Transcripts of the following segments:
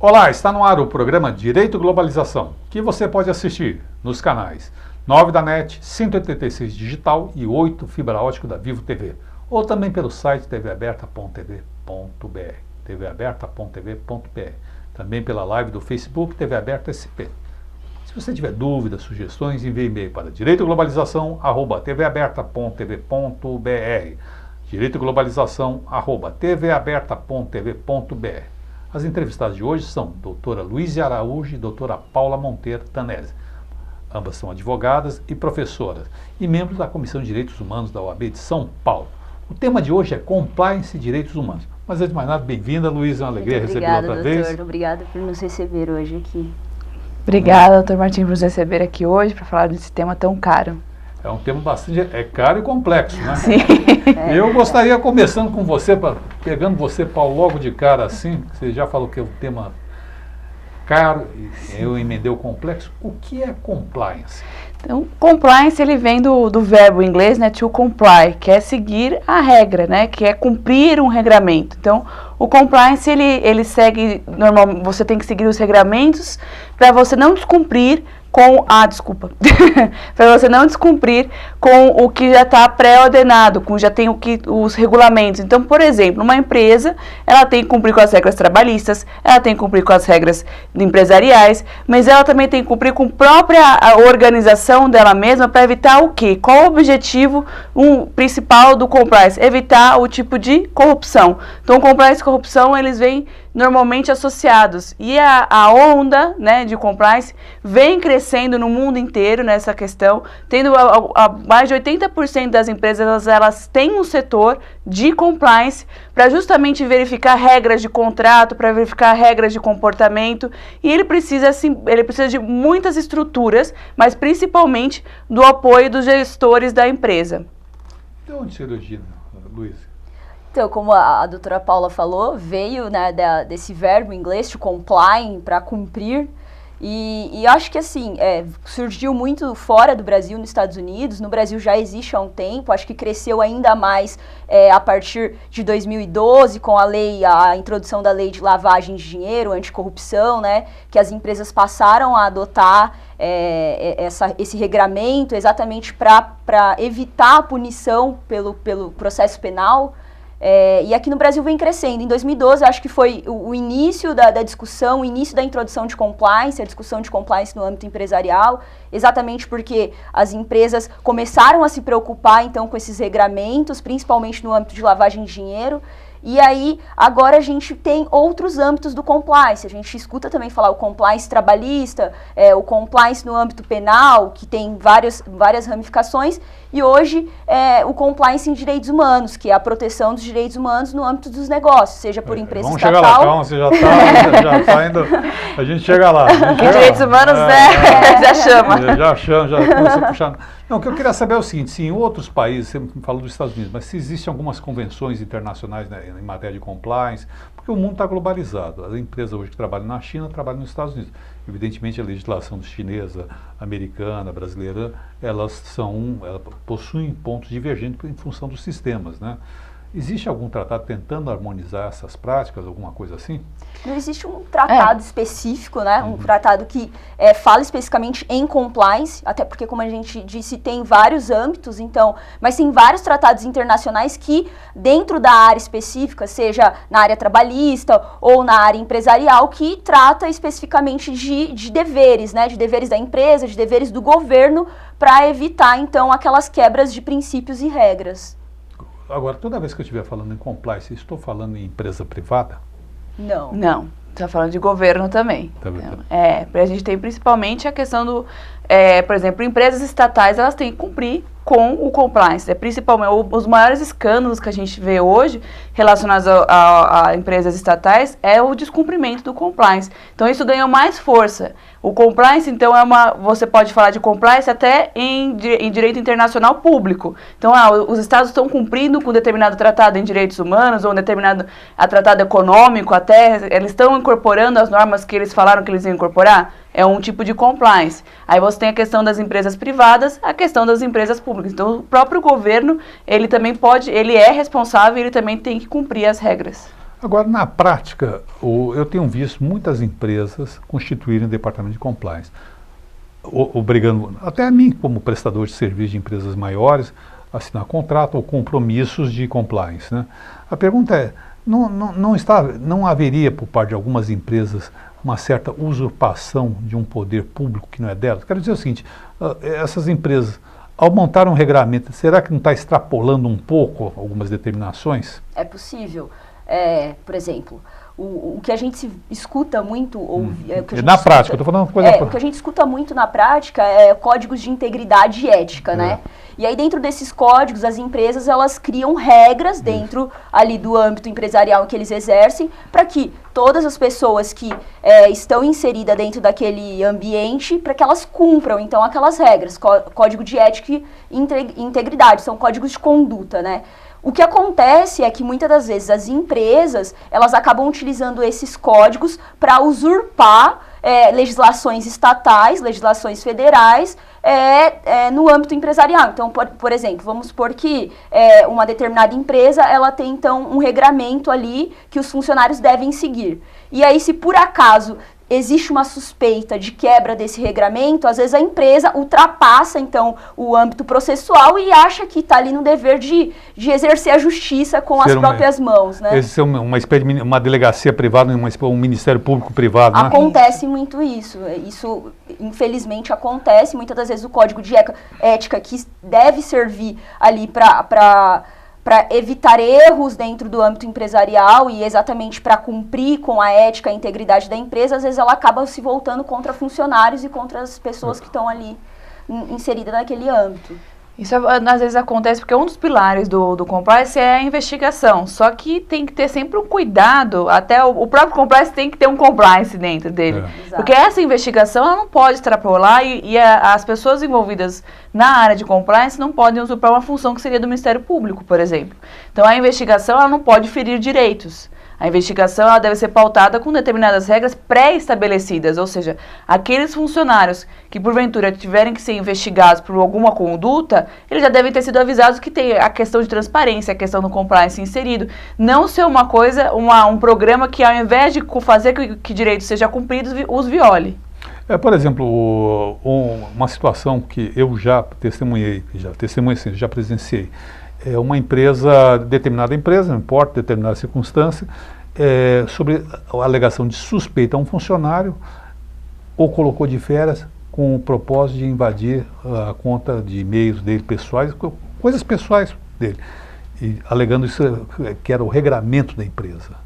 Olá, está no ar o programa Direito e Globalização, que você pode assistir nos canais 9 da NET, 186 Digital e 8 Fibra Ótico da Vivo TV, ou também pelo site tvaberta.tv.br, tvaberta.tv.br, também pela live do Facebook TV Aberta SP. Se você tiver dúvidas, sugestões, envie e-mail para direitoglobalização@tvaberta.tv.br, direitoglobalização@tvaberta.tv.br. As entrevistadas de hoje são doutora Luísa Araújo e doutora Paula Monteiro Tanese. Ambas são advogadas e professoras e membros da Comissão de Direitos Humanos da OAB de São Paulo. O tema de hoje é Compliance e Direitos Humanos. Mas, antes de mais nada, bem-vinda, Luísa, é uma alegria recebê-la outra vez. Doutor, obrigada por nos receber hoje aqui. Obrigada, doutor Martim, por nos receber aqui hoje para falar desse tema tão caro. É um tema bastante caro e complexo, né? Sim. Eu gostaria, começando com você, pegando você, Paulo, logo de cara assim, você já falou que é um tema caro, e eu emendei o complexo. O que é compliance? Então, compliance, ele vem do verbo em inglês, né, to comply, que é seguir a regra, né, que é cumprir um regramento. Então, o compliance, ele segue, normalmente, você tem que seguir os regramentos para você não descumprir com para você não descumprir com o que já está pré-ordenado, já tem os regulamentos. Então, por exemplo, uma empresa, ela tem que cumprir com as regras trabalhistas, ela tem que cumprir com as regras empresariais, mas ela também tem que cumprir com a própria organização dela mesma para evitar o quê? Qual o objetivo principal do compliance? Evitar o tipo de corrupção. Então, compliance e corrupção, eles vêm normalmente associados. E a onda, né, de compliance vem crescendo no mundo inteiro nessa questão, tendo mais de 80% das empresas, elas têm um setor de compliance para justamente verificar regras de contrato, para verificar regras de comportamento, e ele precisa de muitas estruturas, mas principalmente do apoio dos gestores da empresa. De onde se origina, Luísa? Então, como a doutora Paula falou, veio, né, desse verbo em inglês, to comply, para cumprir, e acho que assim, surgiu muito fora do Brasil, nos Estados Unidos. No Brasil já existe há um tempo, acho que cresceu ainda mais a partir de 2012, com a introdução da lei de lavagem de dinheiro, anticorrupção, né, que as empresas passaram a adotar esse regramento exatamente para evitar a punição pelo processo penal. E aqui no Brasil vem crescendo. Em 2012, acho que foi o início da discussão, o início da introdução de compliance, a discussão de compliance no âmbito empresarial, exatamente porque as empresas começaram a se preocupar, então, com esses regramentos, principalmente no âmbito de lavagem de dinheiro. E aí, agora a gente tem outros âmbitos do compliance. A gente escuta também falar o compliance trabalhista, o compliance no âmbito penal, que tem várias ramificações, e hoje o compliance em direitos humanos, que é a proteção dos direitos humanos no âmbito dos negócios, seja por empresa estatal... Vamos chegar lá, calma, você já está indo... A gente chega lá. Direitos humanos, já chama. Já começou a puxar... Não, o que eu queria saber é o seguinte, se em outros países, você me falou dos Estados Unidos, mas se existem algumas convenções internacionais, né, em matéria de compliance, porque o mundo está globalizado. As empresas hoje que trabalham na China trabalham nos Estados Unidos. Evidentemente, a legislação chinesa, americana, brasileira, elas possuem pontos divergentes em função dos sistemas, né? Existe algum tratado tentando harmonizar essas práticas, alguma coisa assim? Não existe um tratado específico, né? Um tratado que fala especificamente em compliance, até porque, como a gente disse, tem vários âmbitos, então, mas tem vários tratados internacionais que, dentro da área específica, seja na área trabalhista ou na área empresarial, que trata especificamente de deveres, né? De deveres da empresa, de deveres do governo, para evitar, então, aquelas quebras de princípios e regras. Agora, toda vez que eu estiver falando em compliance, estou falando em empresa privada? Não. Não, está falando de governo também. A gente tem principalmente a questão por exemplo, empresas estatais, elas têm que cumprir com o compliance. Principalmente, os maiores escândalos que a gente vê hoje relacionados a empresas estatais é o descumprimento do compliance. Então, isso ganhou mais força. O compliance, então, você pode falar de compliance até em direito internacional público. Então, os estados estão cumprindo com determinado tratado em direitos humanos ou um determinado tratado econômico até, eles estão incorporando as normas que eles falaram que eles iam incorporar. É um tipo de compliance. Aí você tem a questão das empresas privadas, a questão das empresas públicas. Então, o próprio governo, ele também ele é responsável e ele também tem que cumprir as regras. Agora, na prática, eu tenho visto muitas empresas constituírem departamento de compliance, obrigando até a mim, como prestador de serviço de empresas maiores, a assinar contrato ou compromissos de compliance, né? A pergunta é, não haveria por parte de algumas empresas uma certa usurpação de um poder público que não é delas? Quero dizer o seguinte, essas empresas, ao montar um regramento, será que não está extrapolando um pouco algumas determinações? É possível. Por exemplo, o que a gente escuta muito... Na prática, eu estou falando uma coisa... O que a gente escuta muito na prática é códigos de integridade e ética, né? E aí dentro desses códigos, as empresas, elas criam regras dentro ali do âmbito empresarial que eles exercem, para que todas as pessoas que estão inseridas dentro daquele ambiente, para que elas cumpram, então, aquelas regras. Código de ética e integridade, são códigos de conduta, né? O que acontece é que muitas das vezes as empresas, elas acabam utilizando esses códigos para usurpar legislações estatais, legislações federais, no âmbito empresarial. Então, por exemplo, vamos supor que uma determinada empresa, ela tem então um regramento ali que os funcionários devem seguir. E aí, se por acaso existe uma suspeita de quebra desse regramento, às vezes a empresa ultrapassa, então, o âmbito processual e acha que está ali no dever de exercer a justiça com as próprias mãos, né? Esse é uma delegacia privada, um ministério público privado, né? Acontece muito isso. Isso, infelizmente, acontece. Muitas das vezes o código de ética que deve servir ali para evitar erros dentro do âmbito empresarial e exatamente para cumprir com a ética e a integridade da empresa, às vezes ela acaba se voltando contra funcionários e contra as pessoas que estão ali inseridas naquele âmbito. Isso às vezes acontece porque um dos pilares do compliance é a investigação, só que tem que ter sempre um cuidado, até o próprio compliance tem que ter um compliance dentro dele, porque essa investigação ela não pode extrapolar e as pessoas envolvidas na área de compliance não podem usurpar uma função que seria do Ministério Público, por exemplo. Então a investigação ela não pode ferir direitos. A investigação ela deve ser pautada com determinadas regras pré-estabelecidas, ou seja, aqueles funcionários que porventura tiverem que ser investigados por alguma conduta, eles já devem ter sido avisados que tem a questão de transparência, a questão do compliance inserido, não ser uma coisa, um programa que ao invés de fazer que direitos sejam cumpridos, os viole. Por exemplo, uma situação que eu já testemunhei, já presenciei. Uma empresa, determinada empresa, não importa, determinada circunstância, sobre a alegação de suspeita a um funcionário, ou colocou de férias com o propósito de invadir a conta de e-mails dele pessoais, coisas pessoais dele, e alegando isso que era o regramento da empresa.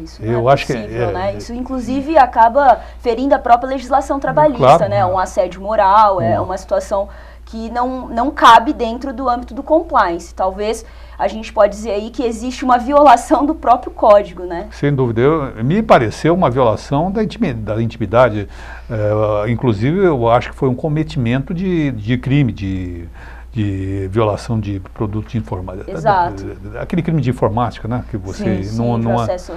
Isso não é possível, né? Isso, inclusive, acaba ferindo a própria legislação trabalhista, claro, né? Um assédio moral, uma situação que não cabe dentro do âmbito do compliance. Talvez a gente pode dizer aí que existe uma violação do próprio código, né? Sem dúvida. Me pareceu uma violação da intimidade. Inclusive, eu acho que foi um cometimento de crime, de violação de produto de informática. Exato. Aquele crime de informática, né? Que você sim, processo.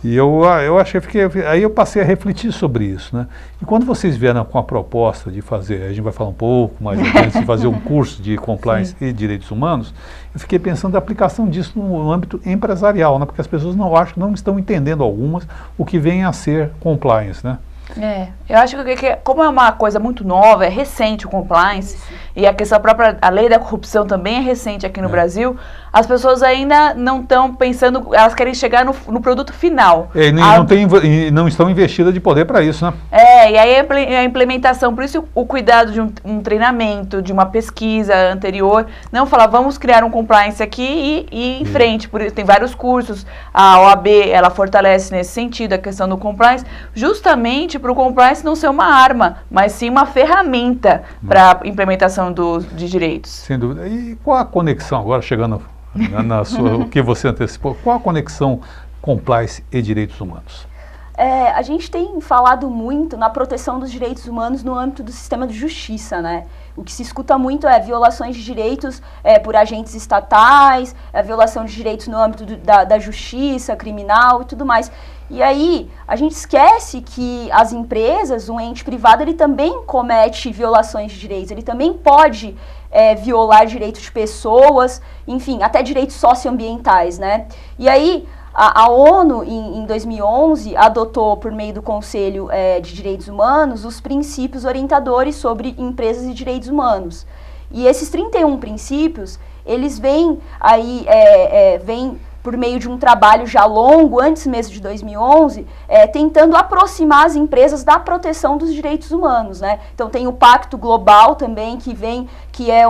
E eu achei, aí eu passei a refletir sobre isso, né? E quando vocês vieram com a proposta de fazer, a gente vai falar um pouco mais adiante, de fazer um curso de compliance e direitos humanos, eu fiquei pensando na aplicação disso no âmbito empresarial, né? Porque as pessoas não estão entendendo algumas o que vem a ser compliance, né? Eu acho que como é uma coisa muito nova, é recente o compliance, e a questão própria, a lei da corrupção também é recente aqui no Brasil, as pessoas ainda não estão pensando, elas querem chegar no produto final. Não estão investidas de poder para isso, né? E aí a implementação, por isso o cuidado de um treinamento, de uma pesquisa anterior, não falar, vamos criar um compliance aqui e em frente, por isso tem vários cursos, a OAB, ela fortalece nesse sentido a questão do compliance, justamente para o compliance não ser uma arma, mas sim uma ferramenta para a implementação de direitos. Sem dúvida. E qual a conexão, agora chegando o que você antecipou, qual a conexão compliance e direitos humanos? A gente tem falado muito na proteção dos direitos humanos no âmbito do sistema de justiça, né? O que se escuta muito é violações de direitos por agentes estatais, a violação de direitos no âmbito da justiça criminal e tudo mais. E aí, a gente esquece que as empresas, um ente privado, ele também comete violações de direitos, ele também pode violar direitos de pessoas, enfim, até direitos socioambientais, né? E aí, A ONU, em 2011, adotou, por meio do Conselho de Direitos Humanos, os princípios orientadores sobre empresas e direitos humanos. E esses 31 princípios, eles vêm por meio de um trabalho já longo, antes mesmo de 2011, tentando aproximar as empresas da proteção dos direitos humanos, né? Então tem o Pacto Global também, que é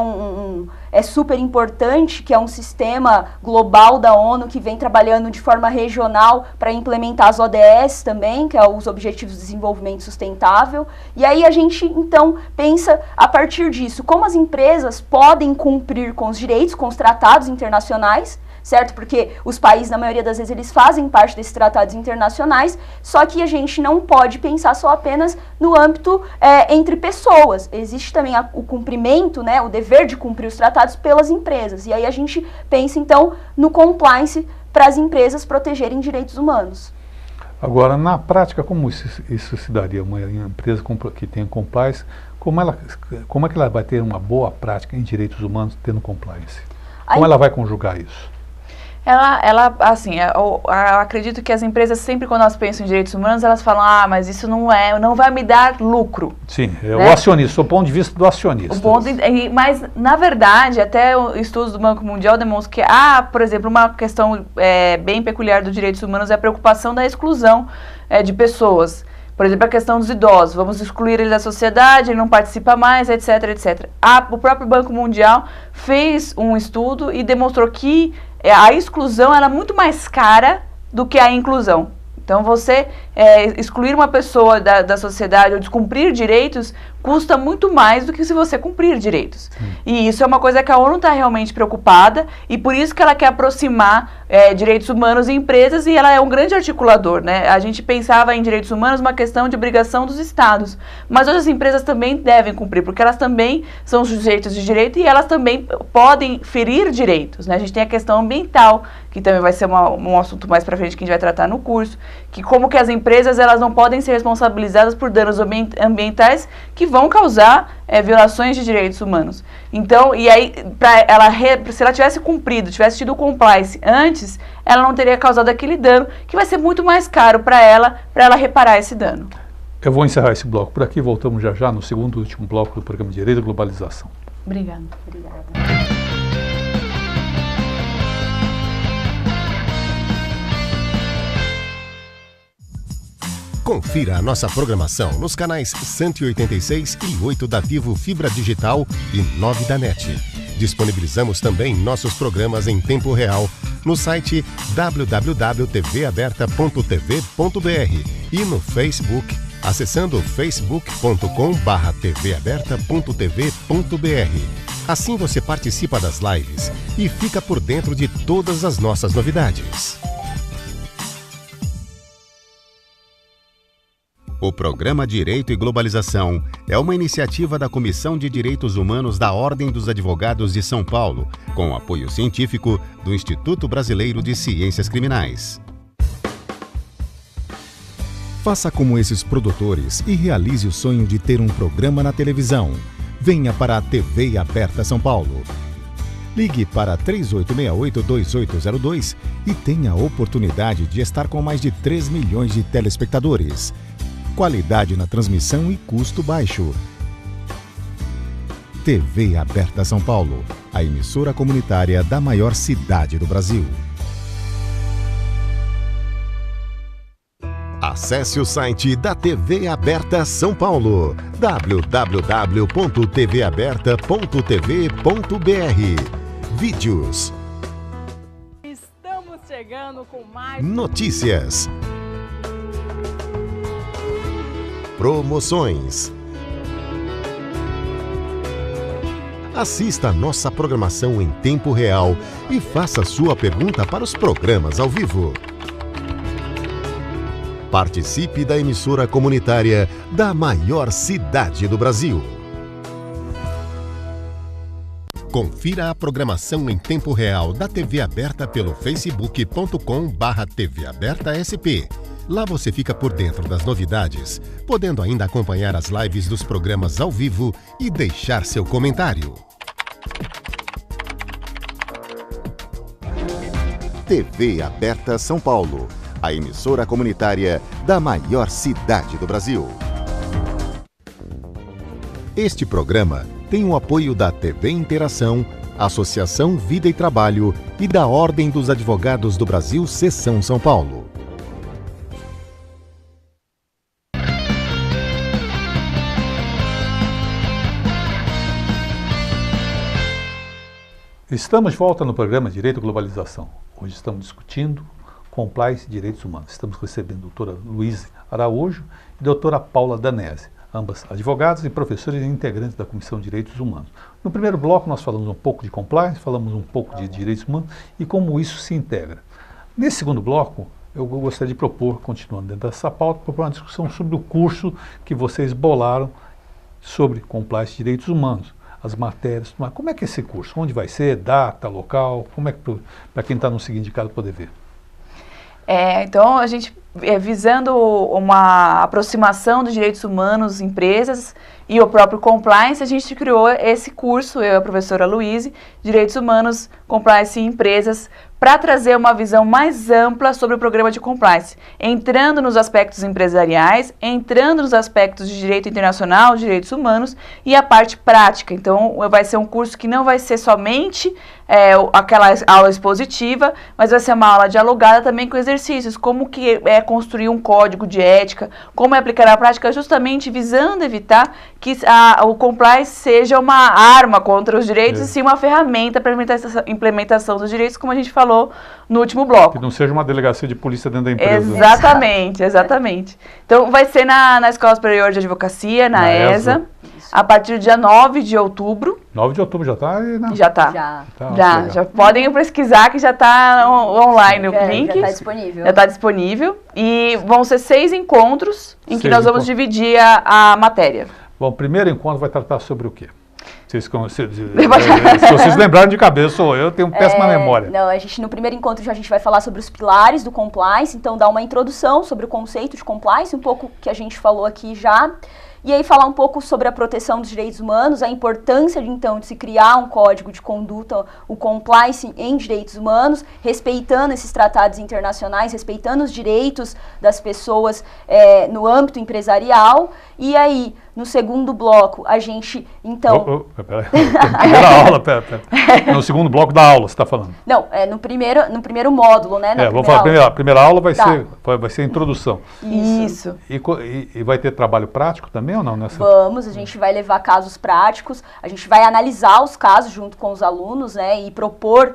super importante, que é um sistema global da ONU que vem trabalhando de forma regional para implementar as ODS também, que é os Objetivos de Desenvolvimento Sustentável. E aí a gente, então, pensa a partir disso, como as empresas podem cumprir com os direitos, com os tratados internacionais, certo? Porque os países, na maioria das vezes, eles fazem parte desses tratados internacionais, só que a gente não pode pensar só apenas no âmbito entre pessoas. Existe também o cumprimento, né, o dever de cumprir os tratados pelas empresas. E aí a gente pensa, então, no compliance para as empresas protegerem direitos humanos. Agora, na prática, como isso se daria? Uma empresa que tem compliance, como é que ela vai ter uma boa prática em direitos humanos tendo compliance? Como ela vai conjugar isso? Ela assim, eu acredito que as empresas sempre, quando elas pensam em direitos humanos, elas falam, mas isso não vai me dar lucro. Sim, né? O acionista, do ponto de vista do acionista. Mas, na verdade, até estudos do Banco Mundial demonstram que, por exemplo, uma questão bem peculiar dos direitos humanos é a preocupação da exclusão de pessoas. Por exemplo, a questão dos idosos, vamos excluir ele da sociedade, ele não participa mais, etc, etc. O próprio Banco Mundial fez um estudo e demonstrou que a exclusão era muito mais cara do que a inclusão. Então, você excluir uma pessoa da sociedade ou descumprir direitos custa muito mais do que se você cumprir direitos. E isso é uma coisa que a ONU está realmente preocupada e por isso que ela quer aproximar direitos humanos e empresas e ela é um grande articulador, né? A gente pensava em direitos humanos uma questão de obrigação dos estados, mas hoje as empresas também devem cumprir, porque elas também são sujeitos de direito e elas também podem ferir direitos, né? A gente tem a questão ambiental, que também vai ser um assunto mais para frente que a gente vai tratar no curso, que como que as empresas elas não podem ser responsabilizadas por danos ambientais que vão causar violações de direitos humanos. Então, e aí, se ela tivesse cumprido, tivesse tido o compliance antes, ela não teria causado aquele dano, que vai ser muito mais caro para ela reparar esse dano. Eu vou encerrar esse bloco por aqui, voltamos já no segundo e último bloco do programa Direito e Globalização. Obrigada. Confira a nossa programação nos canais 186 e 8 da Vivo Fibra Digital e 9 da NET. Disponibilizamos também nossos programas em tempo real no site www.tvaberta.tv.br e no Facebook, acessando facebook.com/tvaberta.tv.br. Assim você participa das lives e fica por dentro de todas as nossas novidades. O programa Direito e Globalização é uma iniciativa da Comissão de Direitos Humanos da Ordem dos Advogados de São Paulo, com apoio científico do Instituto Brasileiro de Ciências Criminais. Faça como esses produtores e realize o sonho de ter um programa na televisão. Venha para a TV Aberta São Paulo. Ligue para 3868-2802 e tenha a oportunidade de estar com mais de 3 milhões de telespectadores. Qualidade na transmissão e custo baixo. TV Aberta São Paulo, a emissora comunitária da maior cidade do Brasil. Acesse o site da TV Aberta São Paulo, www.tvaberta.tv.br. Vídeos. Estamos chegando com mais notícias. Promoções. Assista a nossa programação em tempo real e faça sua pergunta para os programas ao vivo. Participe da emissora comunitária da maior cidade do Brasil. Confira a programação em tempo real da TV Aberta pelo facebook.com/tvabertasp. Lá você fica por dentro das novidades, podendo ainda acompanhar as lives dos programas ao vivo e deixar seu comentário. TV Aberta São Paulo, a emissora comunitária da maior cidade do Brasil. Este programa tem o apoio da TV Interação, Associação Vida e Trabalho e da Ordem dos Advogados do Brasil, Seção São Paulo. Estamos de volta no programa Direito e Globalização. Hoje estamos discutindo compliance e direitos humanos. Estamos recebendo a doutora Luísa Araújo e a doutora Paula Danese, ambas advogadas e professores e integrantes da Comissão de Direitos Humanos. No primeiro bloco nós falamos um pouco de compliance, falamos um pouco de direitos humanos e como isso se integra. Nesse segundo bloco, eu gostaria de propor, continuando dentro dessa pauta, propor uma discussão sobre o curso que vocês bolaram sobre compliance e direitos humanos. As matérias, mas como é que é esse curso? Onde vai ser? Data, local? Como é que, para quem está no seguinte indicado, poder ver? Então, a gente, visando uma aproximação dos direitos humanos, empresas e o próprio compliance, a gente criou esse curso, eu e a professora Luísa, Direitos Humanos, Compliance e Empresas, para trazer uma visão mais ampla sobre o programa de compliance, entrando nos aspectos empresariais, entrando nos aspectos de direito internacional, direitos humanos e a parte prática. Então, vai ser um curso que não vai ser somente aquela aula expositiva, mas vai ser uma aula dialogada também com exercícios, como que é construir um código de ética, como é aplicar na prática, justamente visando evitar que o compliance seja uma arma contra os direitos e sim uma ferramenta para a implementação dos direitos, como a gente falou no último bloco. Que não seja uma delegacia de polícia dentro da empresa. Exatamente, exatamente. Então, vai ser na Escola Superior de Advocacia, na ESA, a partir do dia 9 de outubro. 9 de outubro já está aí, né? Já está. Já podem pesquisar que já está online o link. Já está disponível. Já está disponível. E vão ser 6 encontros em que nós vamos dividir a matéria. Bom, o primeiro encontro vai tratar sobre o quê? Se vocês lembrarem de cabeça, eu tenho péssima memória. Não, no primeiro encontro a gente vai falar sobre os pilares do compliance, então dar uma introdução sobre o conceito de compliance, um pouco que a gente falou aqui já, e aí falar um pouco sobre a proteção dos direitos humanos, a importância então de se criar um código de conduta, o compliance em direitos humanos, respeitando esses tratados internacionais, respeitando os direitos das pessoas no âmbito empresarial, e aí no segundo bloco, a gente, então... Primeira aula, pera. No segundo bloco da aula, você está falando? Não, no primeiro módulo, né? Vamos falar, a primeira aula vai ser a introdução. Isso. E vai ter trabalho prático também ou não? Vamos, a gente vai levar casos práticos, a gente vai analisar os casos junto com os alunos, né? E propor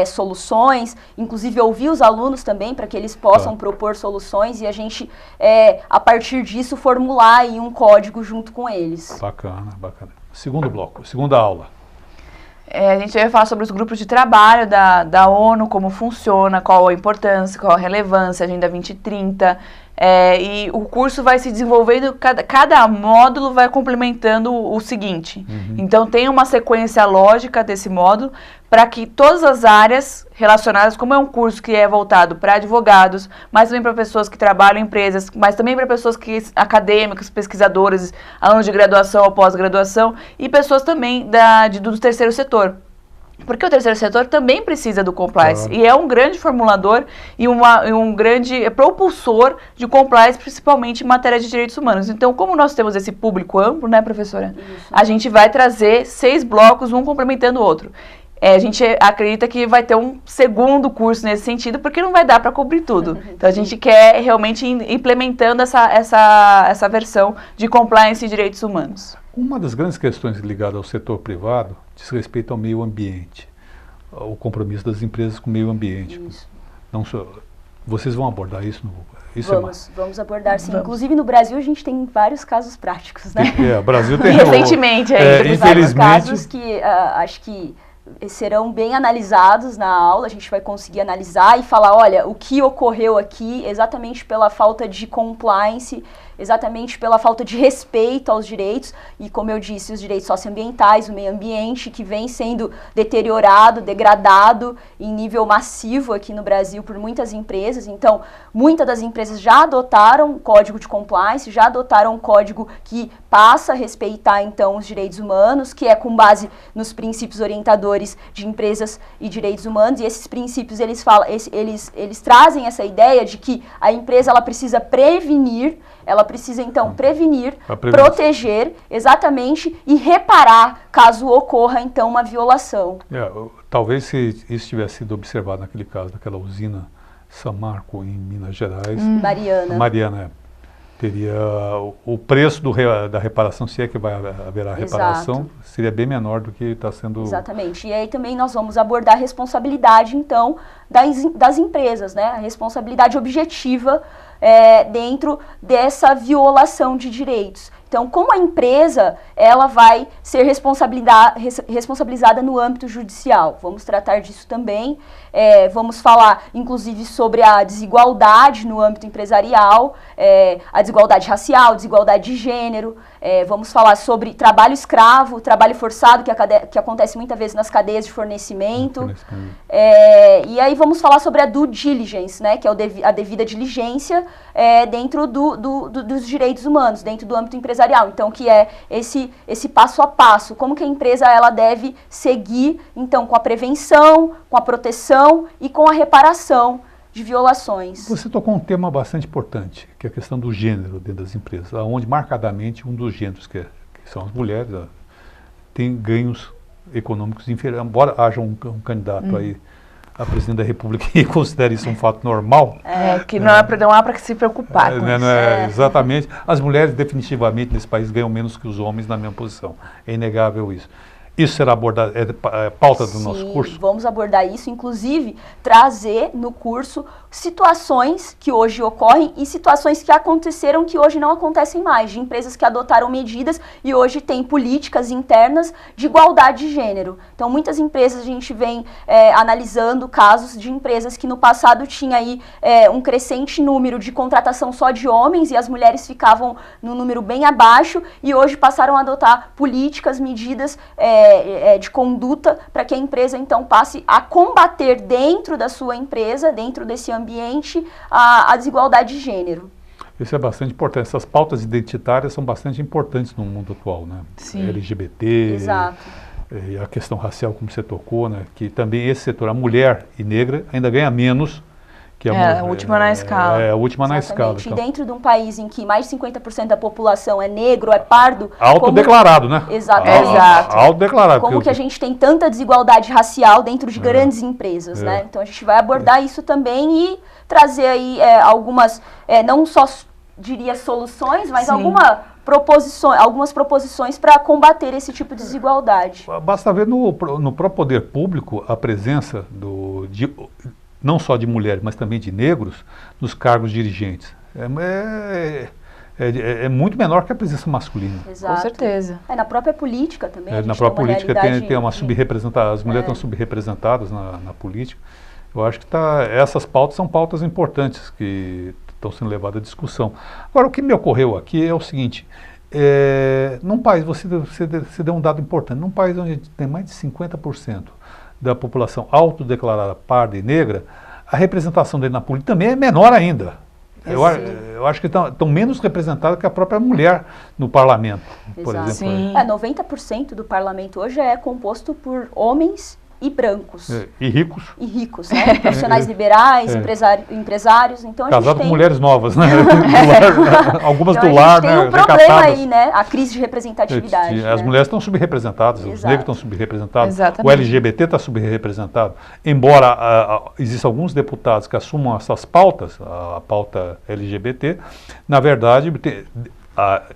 soluções, inclusive ouvir os alunos também, para que eles possam propor soluções e a gente, a partir disso, formular aí um código junto com eles. Bacana. Segundo bloco, segunda aula. A gente vai falar sobre os grupos de trabalho da ONU, como funciona, qual a importância, qual a relevância, Agenda 2030. E o curso vai se desenvolvendo, cada módulo vai complementando o seguinte. Então tem uma sequência lógica desse módulo para que todas as áreas relacionadas, como é um curso que é voltado para advogados, mas também para pessoas que trabalham em empresas, mas também para pessoas acadêmicas, pesquisadores, alunos de graduação ou pós-graduação e pessoas também do terceiro setor. Porque o terceiro setor também precisa do compliance e é um grande formulador e um grande propulsor de compliance, principalmente em matéria de direitos humanos. Então, como nós temos esse público amplo, né, professora? Isso. A gente vai trazer 6 blocos, um complementando o outro. A gente acredita que vai ter um segundo curso nesse sentido, porque não vai dar para cobrir tudo. Então, a gente quer realmente implementando essa versão de compliance e direitos humanos. Uma das grandes questões ligadas ao setor privado diz respeito ao meio ambiente, o compromisso das empresas com o meio ambiente. Isso. Vocês vão abordar isso? Vamos abordar, sim. Inclusive, no Brasil, a gente tem vários casos práticos, né? O Brasil tem... Recentemente, infelizmente... casos que acho que serão bem analisados na aula, a gente vai conseguir analisar e falar, olha, o que ocorreu aqui exatamente pela falta de compliance exatamente pela falta de respeito aos direitos e, como eu disse, os direitos socioambientais, o meio ambiente, que vem sendo deteriorado, degradado em nível massivo aqui no Brasil por muitas empresas. Então, muitas das empresas já adotaram o código de compliance, já adotaram um código que passa a respeitar, então, os direitos humanos, que é com base nos princípios orientadores de empresas e direitos humanos, e esses princípios, eles trazem essa ideia de que a empresa, ela precisa prevenir, então, proteger, exatamente, e reparar caso ocorra, então, uma violação. Talvez se isso tivesse sido observado naquele caso, daquela usina São Marco, em Minas Gerais. Mariana, teria o preço da reparação, se é que haverá reparação, seria bem menor do que está sendo... Exatamente. E aí também nós vamos abordar a responsabilidade, então, das empresas, né? A responsabilidade objetiva dentro dessa violação de direitos. Então, como a empresa, ela vai ser responsabilizada no âmbito judicial. Vamos tratar disso também. Vamos falar, inclusive, sobre a desigualdade no âmbito empresarial, a desigualdade racial, desigualdade de gênero. Vamos falar sobre trabalho escravo, trabalho forçado, que acontece muitas vezes nas cadeias de fornecimento. E aí vamos falar sobre a due diligence, né, que é a devida diligência dentro dos direitos humanos, dentro do âmbito empresarial. Então, que é esse passo a passo, como que a empresa ela deve seguir, então, com a prevenção, com a proteção e com a reparação de violações. Você tocou um tema bastante importante, que é a questão do gênero dentro das empresas, onde marcadamente um dos gêneros, que são as mulheres, tem ganhos econômicos inferiores, embora haja um candidato aí a presidente da República que considera isso um fato normal. Que não há para se preocupar com isso. Exatamente. As mulheres definitivamente nesse país ganham menos que os homens na mesma posição. É inegável isso. Isso será abordado, é pauta do nosso curso? Vamos abordar isso, inclusive trazer no curso situações que hoje ocorrem e situações que aconteceram que hoje não acontecem mais, de empresas que adotaram medidas e hoje têm políticas internas de igualdade de gênero. Então, muitas empresas, a gente vem analisando casos de empresas que no passado tinha aí um crescente número de contratação só de homens e as mulheres ficavam num número bem abaixo e hoje passaram a adotar políticas, medidas de conduta para que a empresa, então, passe a combater dentro da sua empresa, dentro desse ambiente, a desigualdade de gênero. Isso é bastante importante. Essas pautas identitárias são bastante importantes no mundo atual, né? Sim. LGBT, exato. E a questão racial, como você tocou, né? Que também esse setor, a mulher e negra, ainda ganha menos que a última na escala. É a última na escala. Então. E dentro de um país em que mais de 50% da população é negro, é pardo... Autodeclarado, né? Exato. Autodeclarado. Como que a gente tem tanta desigualdade racial dentro de grandes empresas, né? Então a gente vai abordar isso também e trazer aí algumas, não só diria soluções, mas algumas proposições para combater esse tipo de desigualdade. Basta ver no próprio poder público a presença não só de mulheres, mas também de negros, nos cargos dirigentes. É muito menor que a presença masculina. Exato. Com certeza. Na própria política também. Na própria política tem uma subrepresentação, as mulheres estão subrepresentadas na política. Eu acho que essas pautas são pautas importantes que estão sendo levadas à discussão. Agora, o que me ocorreu aqui é o seguinte, num país, você deu um dado importante, num país onde tem mais de 50% da população autodeclarada parda e negra, a representação dele na política também é menor ainda. Eu acho que estão menos representadas que a própria mulher no parlamento, por exemplo. Sim. 90% do parlamento hoje é composto por homens e brancos. E ricos. E ricos, né? Profissionais liberais, empresários. Então, casado com mulheres novas, né? Algumas do lar, né? A gente tem um problema aí, né? A crise de representatividade. As mulheres estão subrepresentadas, os negros estão subrepresentados, Exatamente. O LGBT está subrepresentado. Embora existam alguns deputados que assumam essas pautas, a pauta LGBT, na verdade,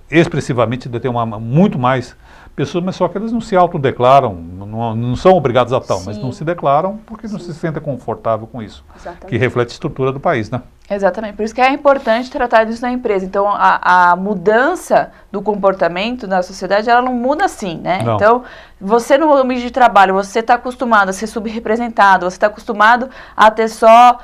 expressivamente tem muito mais pessoas, mas só que eles não se autodeclaram, não são obrigados a tal, mas não se declaram porque não se sentem confortável com isso. Exatamente. Que reflete a estrutura do país, né? Exatamente, por isso que é importante tratar disso na empresa. Então, a mudança do comportamento na sociedade, ela não muda assim, né? Não. Então, você no ambiente de trabalho, você está acostumado a ser subrepresentado, você está acostumado a ter só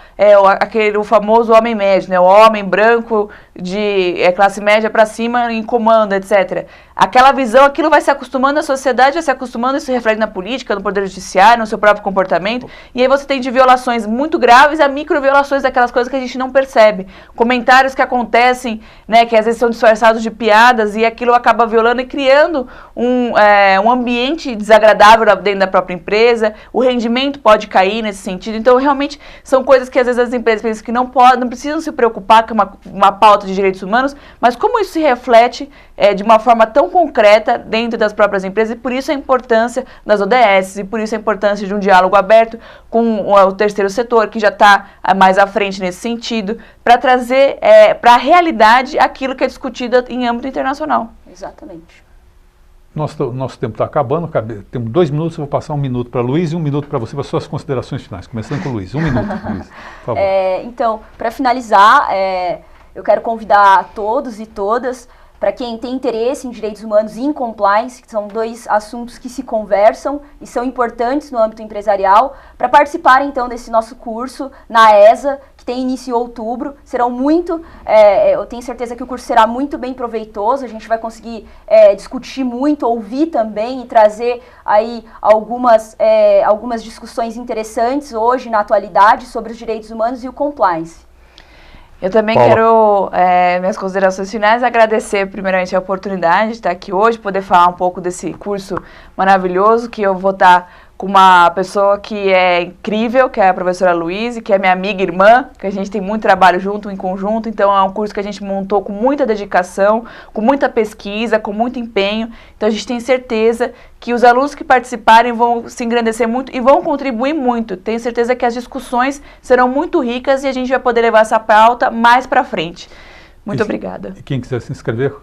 o famoso homem médio, né? O homem branco de classe média para cima em comando, etc. Aquela visão, aquilo vai se acostumando, a sociedade vai se acostumando, isso reflete na política, no poder judiciário, no seu próprio comportamento, e aí você tem de violações muito graves a microviolações daquelas coisas que a gente não percebe. Comentários que acontecem, né, que às vezes são disfarçados de piadas e aquilo acaba violando e criando um ambiente desagradável dentro da própria empresa, o rendimento pode cair nesse sentido. Então, realmente, são coisas que às vezes as empresas pensam que não precisam se preocupar com uma pauta de direitos humanos, mas como isso se reflete de uma forma tão concreta dentro das próprias empresas, e por isso a importância das ODS, e por isso a importância de um diálogo aberto com o terceiro setor, que já está mais à frente nesse sentido, para trazer para a realidade aquilo que é discutido em âmbito internacional. Exatamente. Nosso tempo está acabando, temos 2 minutos, eu vou passar 1 minuto para a Luiz e 1 minuto para você, para suas considerações finais. Começando com o Luiz. 1 minuto, Luiz, por favor. Então, para finalizar, eu quero convidar a todos e todas, para quem tem interesse em direitos humanos e em compliance, que são 2 assuntos que se conversam e são importantes no âmbito empresarial, para participarem então desse nosso curso na ESA, que tem início em outubro. Serão eu tenho certeza que o curso será muito bem proveitoso, a gente vai conseguir discutir muito, ouvir também e trazer aí algumas discussões interessantes hoje na atualidade sobre os direitos humanos e o compliance. Eu também quero, minhas considerações finais, agradecer primeiramente a oportunidade de estar aqui hoje, poder falar um pouco desse curso maravilhoso, que eu vou estar com uma pessoa que é incrível, que é a professora Luiz, que é minha amiga e irmã, que a gente tem muito trabalho junto, em conjunto, então é um curso que a gente montou com muita dedicação, com muita pesquisa, com muito empenho, então a gente tem certeza que os alunos que participarem vão se engrandecer muito e vão contribuir muito. Tenho certeza que as discussões serão muito ricas e a gente vai poder levar essa pauta mais para frente. Muito obrigada. E quem quiser se inscrever,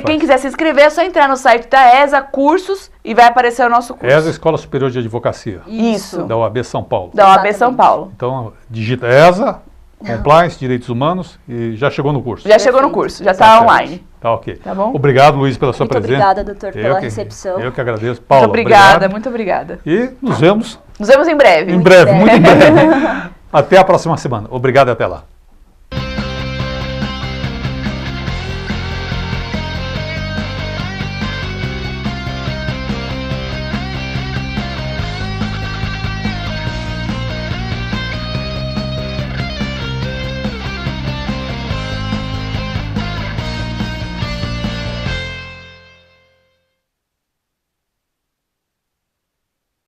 quem quiser se inscrever, é só entrar no site da ESA, cursos, e vai aparecer o nosso curso. ESA, Escola Superior de Advocacia. Isso. Da OAB São Paulo. Da OAB São Paulo. Então, digita ESA, Compliance, Direitos Humanos, e já chegou no curso. Já chegou no curso, já está online. Tá ok. Tá bom? Obrigado, Luiz, pela sua presença. Muito obrigada, doutor, pela recepção. Eu que agradeço. Paula, muito obrigada, obrigado. muito obrigada. E nos vemos. Nos vemos em breve. Em breve, muito em breve. Até a próxima semana. Obrigado e até lá.